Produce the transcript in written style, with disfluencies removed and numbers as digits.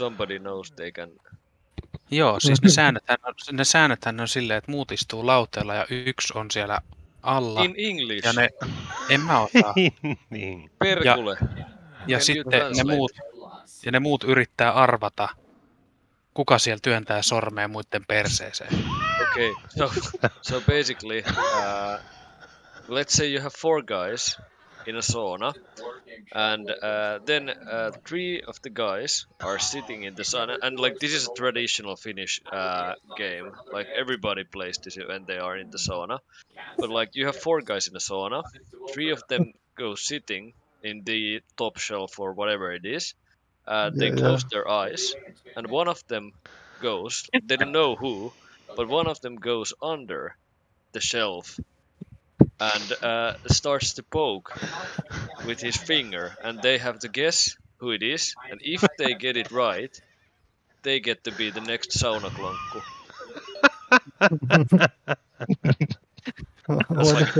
somebody knows they can... Joo, siis ne säännöthän on silleen, että muut istuu lauteella ja yksi on siellä alla. In English. Ja ne... En mä osaa. Niin. Perkule. Ja sitten ne muut yrittää arvata, kuka siellä työntää sormea muiden perseeseen. Okay, so basically, let's say you have 4 guys in a sauna, and then 3 of the guys are sitting in the sauna, and like this is a traditional Finnish game. Like everybody plays this when they are in the sauna. But like you have 4 guys in the sauna, 3 of them go sitting in the top shelf or whatever it is. They close their eyes, and one of them goes. They don't know who, but one of them goes under the shelf and starts to poke with his finger, and they have to guess who it is. And if they get it right, they get to be the next saunaklonkku. That's like